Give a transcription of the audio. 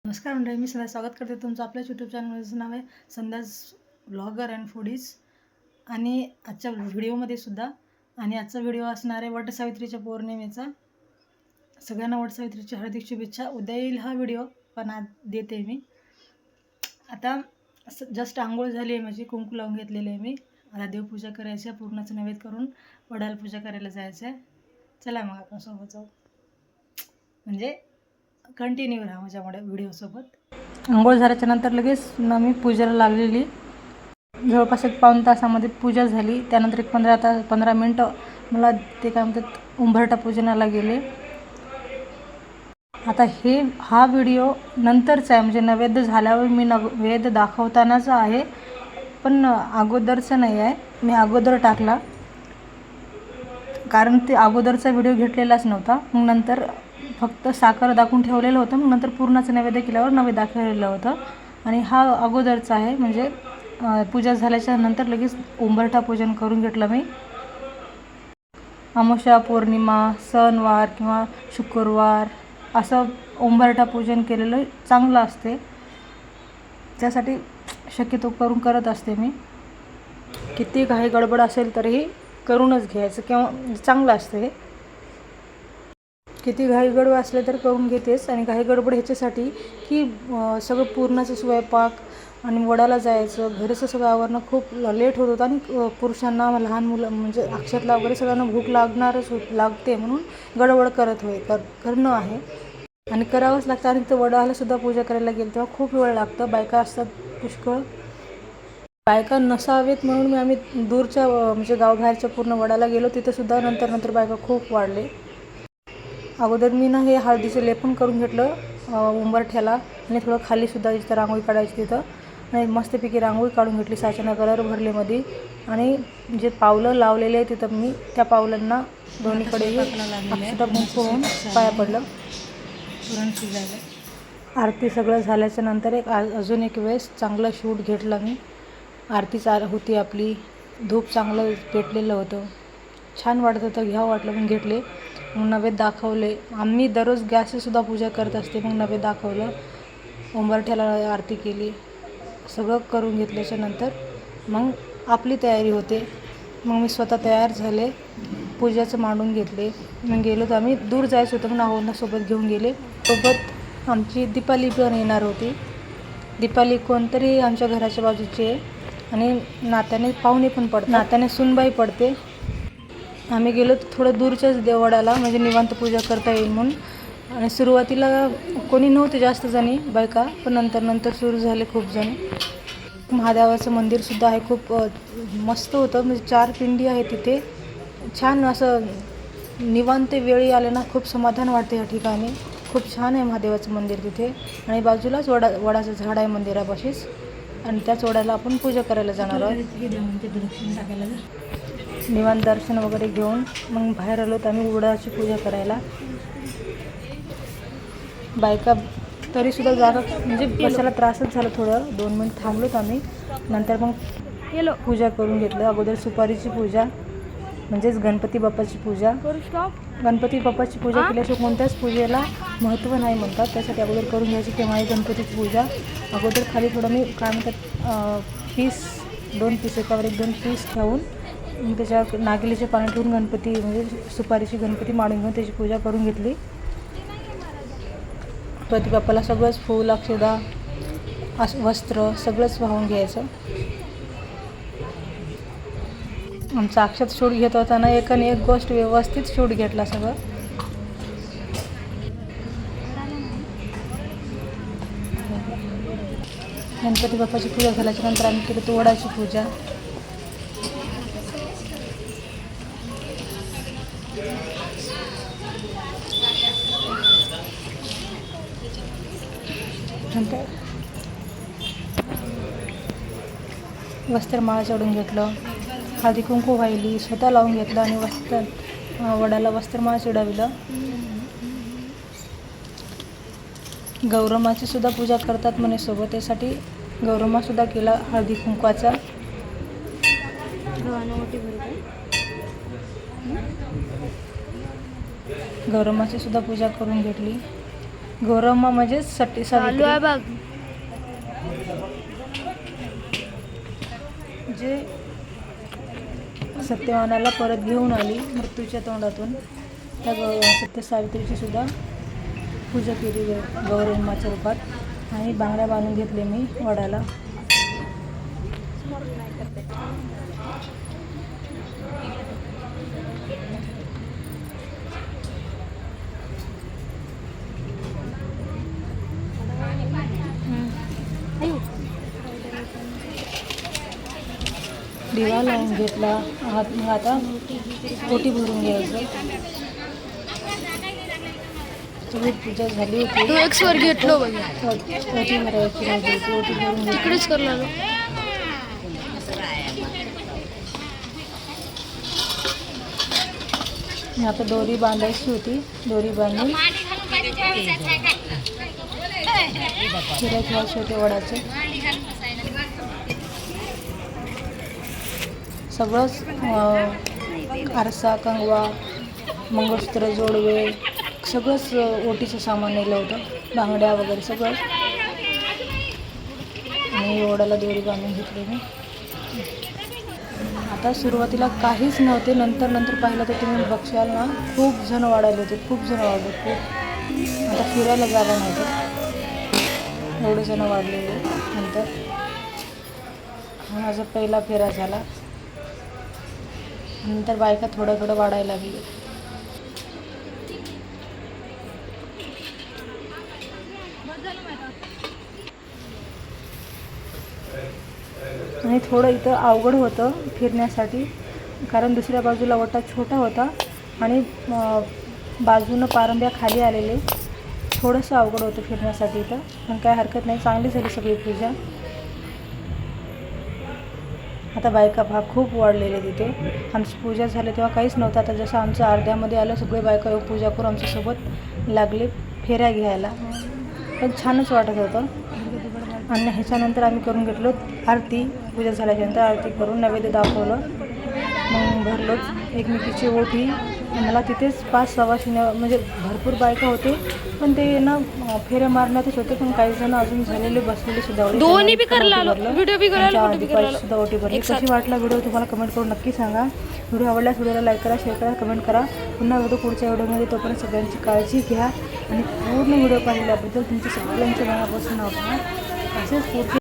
नमस्कार मंडळी, मी संध्या स्वागत करते तुमचं आपल्या यूट्यूब चॅनलचं नाव आहे संध्याज ब्लॉगर अँड फूडीज. आणि आजच्या व्हिडिओमध्ये सुद्धा आजचा व्हिडिओ असणार आहे वटसावित्रीच्या पौर्णिमेचा. सगळ्यांना वटसावित्रीची हार्दिक शुभेच्छा. उद्या येईल हा व्हिडिओ, पण आज देते मी. आता जस्ट आंघोळ झाली आहे, माझी कुंकू लावून घेतलेली आहे मी. आता देवपूजा करायची आहे, पूर्णाचं नैवेद्य करून वडाला पूजा करायला जायचं आहे. चला मग आपण सोबत जाऊ, म्हणजे कंटिन्यू राहा माझ्यामुळे व्हिडिओसोबत. आंघोळ झाल्याच्या नंतर लगेच मी पूजेला लागलेली. जवळपास 1-पाऊण तासामध्ये पूजा झाली. त्यानंतर 15 मिनटं मला ते काय म्हणतात उंबरठा पूजनाला गेले. आता हा व्हिडिओ नंतरचा आहे, म्हणजे नैवेद्य झाल्यावर मी नैवेद्य दाखवतानाचा आहे, पण अगोदरचं नाही आहे. मी अगोदर टाकला कारण ते अगोदरचा व्हिडिओ घेतलेलाच नव्हता. मग नंतर फक्त साखर दाखवून ठेवलेलं होतं, मग नंतर पूर्णाचं नैवेद्य केल्यावर नैवेद्य दाखवलेलं होतं. आणि हा अगोदरचा आहे, म्हणजे पूजा झाल्याच्या नंतर लगेच उंबरठा पूजन करून घेतलं मी. अमावस्या, पौर्णिमा, सणवार किंवा शुक्रवार असं उंबरठा पूजन केलेलं चांगलं असते. त्यासाठी शक्यतो करत असते मी. किती घाई गडबड असेल तरीही करूनच घ्यायचं, किंवा चांगलं असतं हे. किती घाई गडबड असले तर करून घेतेच. आणि घाई गडबड ह्याच्यासाठी की सगळं पूर्णाचं स्वयंपाक आणि वडाला जायचं, घरचं सगळं आवरणं खूप लेट होत होतं. आणि पुरुषांना, लहान मुलं म्हणजे अक्षतला वगैरे सगळ्यांना भूक लागते, म्हणून गडबड करणं आहे आणि करावंच लागतं. आणि तर वडालासुद्धा पूजा करायला गेलं तेव्हा खूप वेळ लागतं. बायका असतात पुष्कळ, बायका नसावेत म्हणून आम्ही दूरच्या म्हणजे गावबाहेरच्या पूर्ण वडाला गेलो. तिथंसुद्धा नंतर बायका खूप वाढले. अगोदर मी हे हळदीचं लेपन करून घेतलं उंबरठ्याला, आणि थोडं खालीसुद्धा जिथं रांगोळी काढायची तिथं, आणि मस्तपैकी रांगोळी काढून घेतली. साच्यानं कलर भरले मध्ये, आणि जे पावलं लावलेले आहे तिथं मी त्या पावलांना दोन्हीकडेही अक्षता कुंकू होऊन पाया पडलं. पुरण शिजायला आरती सगळं झाल्याच्या नंतर अजून एक वेळेस चांगलं शूट घेतलं मी. आरती होती आपली, धूप चांगलं पेटलेलं होतं, छान वाटत होतं, घ्यावं वाटलं पण घेतले. मग नैवेद्य दाखवले. आम्ही दररोज गॅसचीसुद्धा पूजा करत असते. मग नैवेद्य दाखवलं, उंबरठ्याला आरती केली, सगळं करून घेतल्याच्या नंतर मग आपली तयारी होते. मग मी स्वतः तयार झाले, पूजाचं मांडून घेतले. मग गेलो तर आम्ही दूर जायचं होतं, मग नावांना सोबत घेऊन गेले. सोबत आमची दीपाली पण येणार होती. दीपाली कोणतरी आमच्या घराच्या बाजूची आहे, आणि नात्याने पाहुणे पण पडतात, नात्याने सुनबाई पडते. आम्ही गेलो थोडं दूरच्याच देवळाला, म्हणजे निवांत पूजा करता येईल म्हणून. आणि सुरुवातीला कोणी नव्हते जास्त जणी बायका, पण नंतर सुरू झाले खूप जण. महादेवाचं मंदिरसुद्धा आहे, खूप मस्त होतं, म्हणजे 4 पिंडी आहे तिथे. छान असं निवांत वेळी आले ना, खूप समाधान वाटते या ठिकाणी. खूप छान आहे महादेवाचं मंदिर तिथे. आणि बाजूलाच वडाचं झाड आहे मंदिरापाशीच, आणि त्याच वडाला आपण पूजा करायला जाणार आहोत. निवांत दर्शन वगैरे घेऊन मग बाहेर आलो तर आम्ही वडाची पूजा करायला. बायका तरीसुद्धा जागा म्हणजे बसायला त्रासच झाला, थोडं 2 मिनिट थांबलोत आम्ही. नंतर मग पूजा करून घेतलं. अगोदर सुपारीची पूजा, म्हणजेच गणपती बाप्पाची पूजा. गणपती बाप्पाची पूजा केल्याशिवाय कोणत्याच पूजेला महत्त्व नाही म्हणतात, त्यासाठी अगोदर करून घ्यायची. तेव्हा गणपतीची पूजा अगोदर खाली थोडं मी काय म्हणतात पीस 2 पीस एकावर 1-2 पीस ठेवून त्याच्यावर नागिलीचे पाणी ठेवून गणपती म्हणजे सुपारीची गणपती मांडून घेऊन त्याची पूजा करून घेतली. गणपती बाप्पाला सगळंच फूल, अक्षदा, वस्त्र सगळंच वाहून घ्यायचं. आमचा अक्षत शूट घेत होताना एकाने एक गोष्ट व्यवस्थित शूट घेतला सगळं. गणपती बाप्पाची पूजा झाल्याच्या नंतर आम्ही केली वडाची पूजा. नंतर वस्त्रमाळा चढून घेतलं, हळदी कुंकू वाहिली, स्वतः लावून घेतलं, आणि वडाला वस्त्रमाळा चढवलं. गौरमाची सुद्धा पूजा करतात म्हणे सोबत, त्यासाठी गौरमासुद्धा केला हळदी कुंकवाचा. गौरमाची सुद्धा पूजा करून घेतली. गौरम्मा म्हणजे सती सावित्री, बघ जे सत्यवानाला परत घेऊन आली मृत्यूच्या तोंडातून. त्या सत्य सावित्रीची सुद्धा पूजा केली गौरम्माच्या रूपात आणि बांगड्या बांधून घेतले मी वडाला. दिवा लावून घेतला. मग आता ओटी भरून घ्यायचं. सगळी पूजा झाली होती. एक्सवर घेतलो बघ ओटी भरायची राहिली होती. ओटी भरून घेतली. तिकडेच करला आता दोरी बांधायची होती. दोरी बांधून फिरायचे घ्यायचे होते वडाचे. सगळंच आरसा, कंगवा, मंगळसूत्र, जोडवे सगळंच ओटीचं सामान नेलं होतं. बांगड्या वगैरे सगळं. आणि वडाला दोरी बांधून घेतली मी. आता सुरुवातीला काहीच नव्हते. नंतर पाहिलं तर तुम्ही बघशाल ना, खूप जण वाढायला होते. खूप जण वाढले. खूप आता फिरायला जागा नव्हतं. एवढे जण वाढलेले. नंतर हा माझा पहिला फेरा झाला. नंतर बायका थोडं वाढायला लागली. आणि थोडं इथं अवघड होतं फिरण्यासाठी, कारण दुसऱ्या बाजूला वटा छोटा होता आणि बाजूनं पारंब्या खाली आलेले. थोडंसं अवघड होतं फिरण्यासाठी इथं, पण काय हरकत नाही. चांगली झाली सगळी पूजा. आता बायका खूप वाढलेले तिथे. आमची पूजा झाली तेव्हा काहीच नव्हतं. आता जसं आमचं अर्ध्यामध्ये आलं, सगळे बायका पूजा करून आमच्यासोबत लागले फेऱ्या घ्यायला. पण छानच वाटत होतं. आणि ह्याच्यानंतर आम्ही करून घेतलो आरती. पूजा झाल्याच्यानंतर आरती करून नैवेद्य दाखवलं. मग भरलोच एकमेकीची ओटी. मला तिथेच 5-6 म्हणजे भरपूर बायका होते, पण ते ना फेऱ्या मारण्यातच होते. पण काही जण अजून झालेले बसलेले सुद्धा दोन्ही बी करायला व्हिडिओ बी करायला सुद्धा ओटी भरली. कशी वाटला व्हिडिओ तुम्हाला कमेंट करून नक्की सांगा. व्हिडिओ आवडल्यास व्हिडिओला लाईक करा, शेअर करा, कमेंट करा. पुन्हा व्हिडिओ पुढच्या व्हिडिओमध्ये. तोपर्यंत सगळ्यांची काळजी घ्या आणि पूर्ण व्हिडिओ पाहिल्याबद्दल तुमच्या सगळ्यांच्या मनापासून आभार. असेच पुढचे